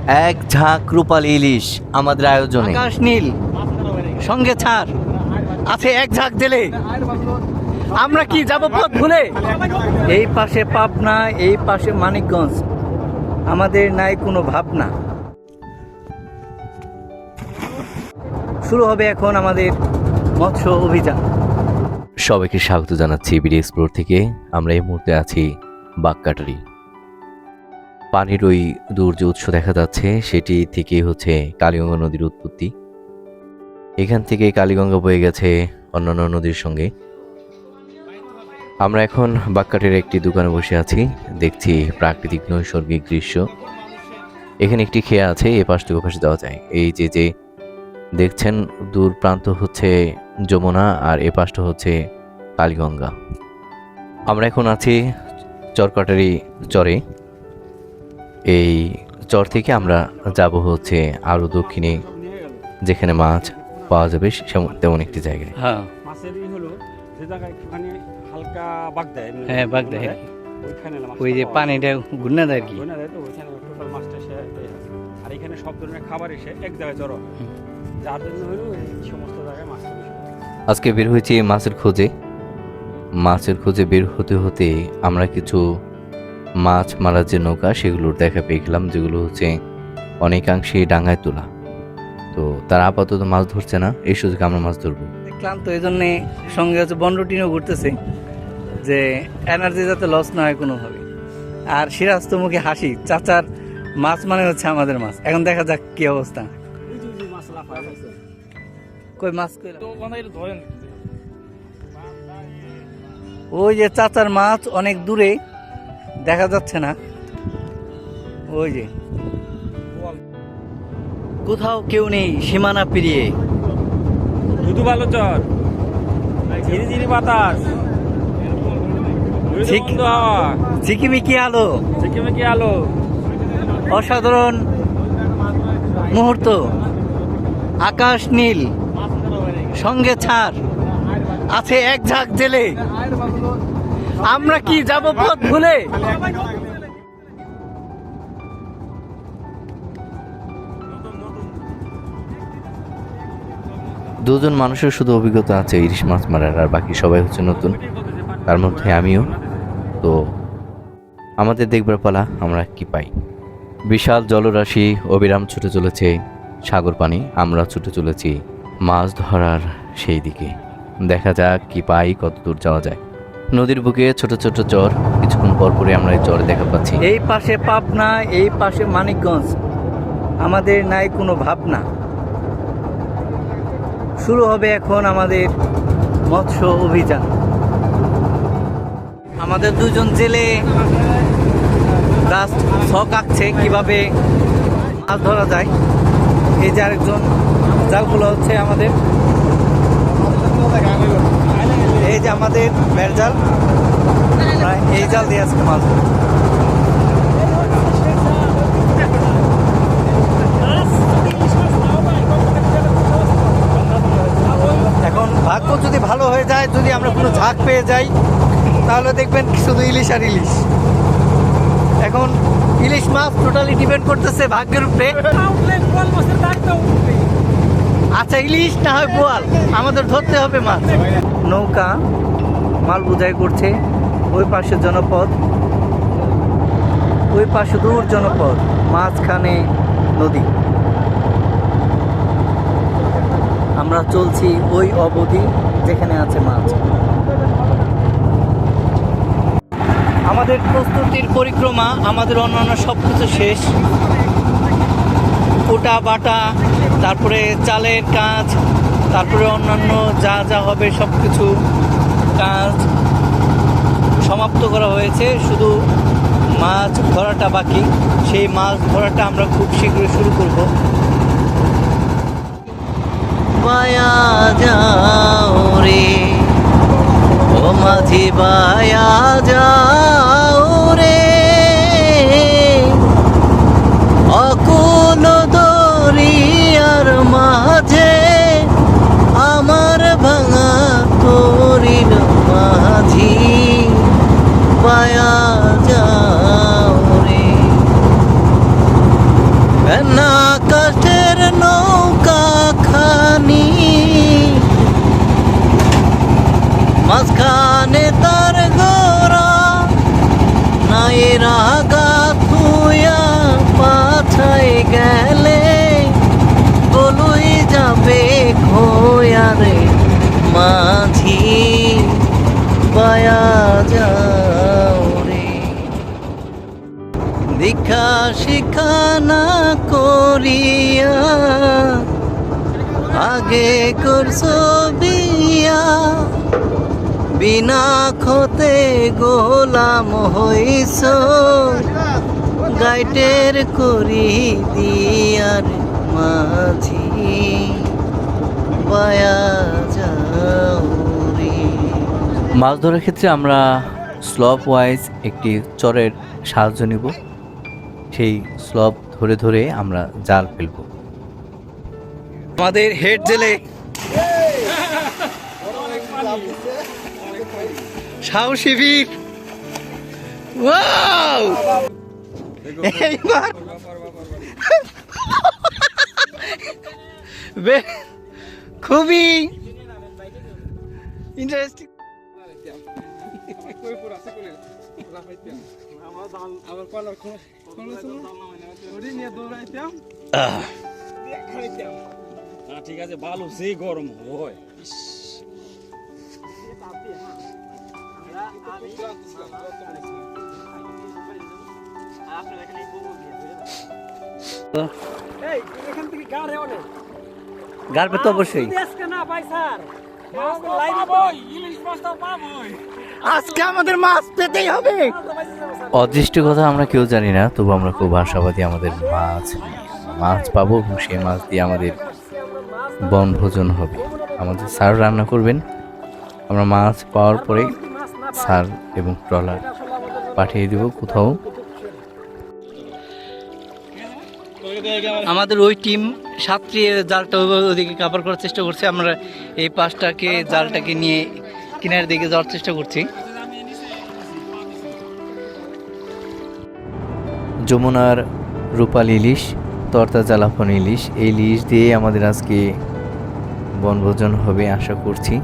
এক ঝাঁক রূপালী ইলিশ আমাদের আয়োজনে। আকাশ নীল, সঙ্গে ছাড়, আছে এক ঝাঁক জেলে। আমরা কি যাব পথ ভুলে? এই পাশে পাবনা, এই পাশে মানিকগঞ্জ, আমাদের নাই কোনো ভাবনা। শুরু হবে এখন আমাদের মৎস্য অভিযান। সবাইকে স্বাগত জানাচ্ছি বিডি এক্সপ্লোর থেকে। আমরা এই মুহূর্তে আছি বাগকাটারি। পানির ওই দূর যে উৎস দেখা যাচ্ছে সেটি থেকেই হচ্ছে কালীগঙ্গা নদীর উৎপত্তি। এখান থেকে কালীগঙ্গা বয়ে গেছে অন্যান্য নদীর সঙ্গে। আমরা এখন বাগকাটারির একটি দোকানে বসে আছি, দেখছি প্রাকৃতিক নৈসর্গিক দৃশ্য। এখানে একটি খেয়া আছে, এ পাশ থেকে পাশে যাওয়া যায়। এই যে দেখছেন দূর প্রান্ত হচ্ছে যমুনা আর এ পাশটা হচ্ছে কালীগঙ্গা। আমরা এখন আছি চরকাটারি চরে। এই চর থেকে আমরা যাব হচ্ছে আরো দক্ষিণে, যেখানে মাছ পাওয়া যাবে তেমন একটি জায়গায়। হ্যাঁ মাছেরই হলো যে জায়গায় একটুখানি হালকা বাগ দেয়, হ্যাঁ বাগ দেয়, ওইখানে ওই যে পানিটা ঘূর্ণা দেয় আর কি। ওইখানে দেয়, তো ওইখানে টোটাল মাছটা এসে আর এখানে সব ধরনের খাবার এসে এক জায়গায় জড়ো হয়, যার জন্য হলো এই সমস্ত জায়গায় মাছ চলে আসে। আজকে বের হয়েছি মাছের খোঁজে। মাছের খোঁজে বের হতে হতে আমরা কিছু মাছ মারার যে নৌকা সেগুলোর দেখা পেয়ে গেলাম, যেগুলো হচ্ছে অনেকাংশে ডাঙায় তোলা। তো তারা আপাতত মাছ ধরছে না, এই সুযোগে আমরা মাছ ধরবো। ক্লান্ত, এই জন্যে সঙ্গে হচ্ছে বন্ডটিনও ঘুরতেছে যে এনার্জি যাতে লস না হয় কোনোভাবে। আর সিরাজ তো মুখে হাসি, চাচার মাছ মানে হচ্ছে আমাদের মাছ। এখন দেখা যাক কি অবস্থা। মাছ লাফায় আছে। কই মাছ কইলা? তো বানাইলে ধরেন ওই যে চাচার মাছ অনেক দূরে, দেখা যাচ্ছে না। ওই যে কোথাও কেউ নেই সীমানা পেরিয়ে। দুধু ভালো চর, ঝিরি ঝিরি বাতাস, ঠিক। বন্ধ হাওয়া, ঝিকিমিকি আলো, চিকিমিকি আলো, অসাধারণ মুহূর্ত। আকাশ নীল, সঙ্গে ছাড়, আছে এক ঝাঁক জেলে। আমরা কি যাব পথ ভুলে? দুজন মানুষের শুধু অভিজ্ঞতা আছে ইলিশ মাছ মারার, আর বাকি সবাই হচ্ছে নতুন, তার মধ্যে আমিও। তো আমাদের দেখবার পালা আমরা কি পাই। বিশাল জলরাশি অবিরাম ছুটে চলেছে সাগর পানি, আমরা ছুটে চলেছি মাছ ধরার সেই দিকে। দেখা যাক কি পাই, কত দূর যাওয়া যায়। নদীর বুকে ছোট ছোট চর, কিছুক্ষণ পর পরে আমরা এই চরে দেখা পাচ্ছি। এই পাশে পাবনা, এই পাশে মানিকগঞ্জ, আমাদের নাই কোনো ভাবনা। শুরু হবে এখন আমাদের মৎস্য অভিযান। আমাদের দুজন জেলে জাস্ট শখ আঁকছে কিভাবে মাছ ধরা যায়। এই যে আরেকজন, জালগুলো হচ্ছে আমাদের, এই যে আমাদের বেড় জাল, আমরা এই জাল দিয়ে আজকে মাছ ধরি। এখন ভাগ্য যদি ভালো হয়ে যায়, যদি আমরা কোনো ঝাঁক পেয়ে যাই, তাহলে দেখবেন শুধু ইলিশ আর ইলিশ। এখন ইলিশ মাছ টোটালি ডিপেন্ড করতেছে ভাগ্যের উপরে। আচ্ছা ইলিশ না হয় বোয়াল, আমাদের ধরতে হবে মাছ। নৌকা মাল বোঝাই করছে, ওই পাশে জনপদ, ওই পাশে দূর জনপদ, মাঝখানে নদী। আমরা চলছি ওই অবধি যেখানে আছে মাছ। আমাদের প্রস্তুতির পরিক্রমা, আমাদের অন্যান্য সব কিছু শেষ। কোটা বাটা, তারপরে চালের কাজ, তারপরে অন্যান্য যা যা হবে সব কিছু কাজ সমাপ্ত করা হয়েছে। শুধু মাছ ধরাটা বাকি, সেই মাছ ধরাটা আমরা খুব শীঘ্রই শুরু করব। বায়া যাও রে ও মাঝি, বায়া যাও রে, অকুল দরিয়ার মাঝে আমার ভাঙা তরিল মাঝি, বায়া যাও রে। আঘাত হইয়া পাছায় গেলে বলুই যাবে খোয়ারে মাঝি বায়া যাও রে। দীক্ষা শিক্ষা না করিয়া আগে করছো বিয়া, বিনা খতে গোলাম হইছ গাইটের করি দিয়ার মাঝি বায়া যাও রে। মাছ ধরার ক্ষেত্রে আমরা স্লপ ওয়াইজ একটি চরের সাহায্য নিব, সেই স্লপ ধরে ধরে আমরা জাল ফেলব। আমাদের হেড জেলে সাহসী বীর, ওয়াও! এইবার খুবই ইন্টারেস্টিং। ঠিক আছে, ভালো সেই গরম হয়। গাড়বে তো অবশ্যই, আজকে আমাদের মাছ পেতেই হবে। অদৃষ্ট কথা আমরা কেউ জানি না, তবু আমরা খুব আশাবাদী আমাদের মাছ পাবো এবং সেই মাছ দিয়ে আমাদের বনভোজন হবে। আমাদের স্যার রান্না করবেন, আমরা মাছ পাওয়ার পরে স্যার এবং ট্রলার পাঠিয়ে দেব কোথাও। আমাদের ওই টিম সাতটি জালটা ওদিকে কাভার করার চেষ্টা করছে, আমরা এই পাশটাকে জালটাকে নিয়ে কিনারের দিকে যাওয়ার চেষ্টা করছি। যমুনার রূপালী ইলিশ, তরতাজা লাফানো ইলিশ, এই ইলিশ দিয়ে আমাদের আজকে বনভোজন হবে আশা করছি।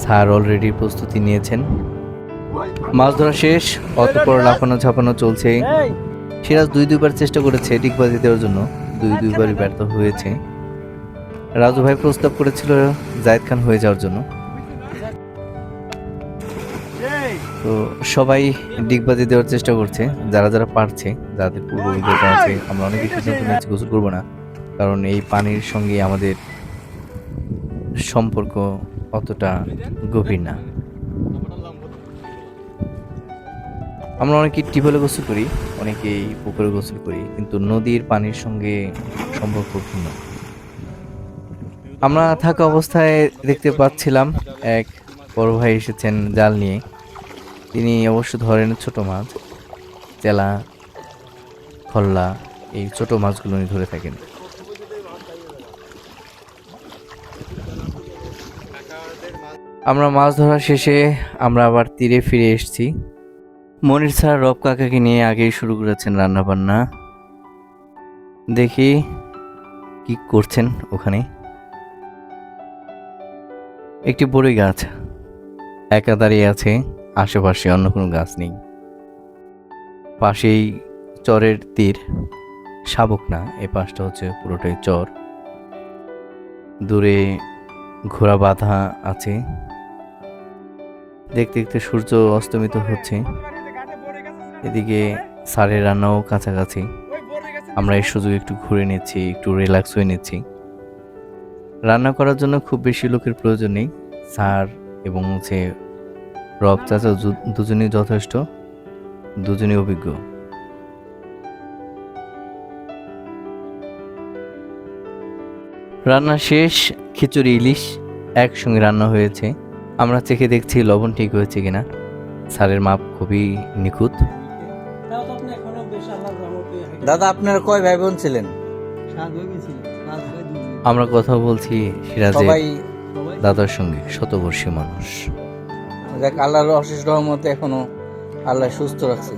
স্যার অলরেডি প্রস্তুতি নিয়েছেন। মাছ ধরা শেষ, অতঃপর লাফানো ঝাপানো চলছে। সিরাজ দুইবার চেষ্টা করেছে ডিগবাজি দেওয়ার জন্য, দুইবারই ব্যর্থ হয়েছে। রাজু ভাই প্রস্তাব করেছিল জায়েদ খান হয়ে যাওয়ার জন্য, তো সবাই ডিগবাজি দেওয়ার চেষ্টা করছে, যারা যারা পারছে, যাদের পূর্ব অভিজ্ঞতা আছে। আমরা অনেক সিদ্ধান্ত নিয়েছি গোসল করবো না, কারণ এই পানির সঙ্গে আমাদের সম্পর্ক অতটা গভীর না। আমরা অনেকেই টিউবওয়েলে গোসল করি, অনেকেই পুকুরে গোসল করি, কিন্তু নদীর পানির সঙ্গে সম্পর্ক ভিন্ন। আমরা থাকা অবস্থায় দেখতে পাচ্ছিলাম এক বড় ভাই এসেছেন জাল নিয়ে। তিনি অবশ্য ধরেন ছোট মাছ, চেলা, খল্লা, এই ছোট মাছগুলো উনি ধরে থাকেন। আমরা মাছ ধরা শেষে আমরা আবার তীরে ফিরে এসেছি। মনির স্যার রব কাকাকে নিয়ে আগেই শুরু করেছেন রান্না বান্না। দেখি কি করছেন ওখানে। একটি বড়ই গাছ একা দাঁড়িয়ে আছে, আশেপাশে অন্য কোনো গাছ নেই। পাশেই চরের তীর, শাবক না, এ পাশটা হচ্ছে পুরোটাই চর। দূরে ঘোড়া বাঁধা আছে। দেখতে দেখতে সূর্য অস্তমিত হচ্ছে। এদিকে স্যারের রান্নাও কাছাকাছি। আমরা এই সুযোগ একটু ঘুরে নিচ্ছি, একটু রিল্যাক্স হয়ে নিচ্ছি। রান্না করার জন্য খুব বেশি লোকের প্রয়োজন নেই। স্যার এবং হচ্ছে রব চাচা দুজনেই যথেষ্ট, দুজনেই অভিজ্ঞ। রান্না শেষ, খিচুড়ি ইলিশ একসঙ্গে রান্না হয়েছে। আমরা চেখে দেখছি লবণ ঠিক হয়েছে কিনা। স্যারের মাপ খুবই নিখুঁত। দাদা আপনারা কয় ভাই বোন ছিলেন? আমরা কথা বলছি সিরাজের দাদার সঙ্গে, শতবর্ষী মানুষ। দেখ আল্লাহর অশেষ রহমতে এখনো আল্লাহ সুস্থ রাখছে।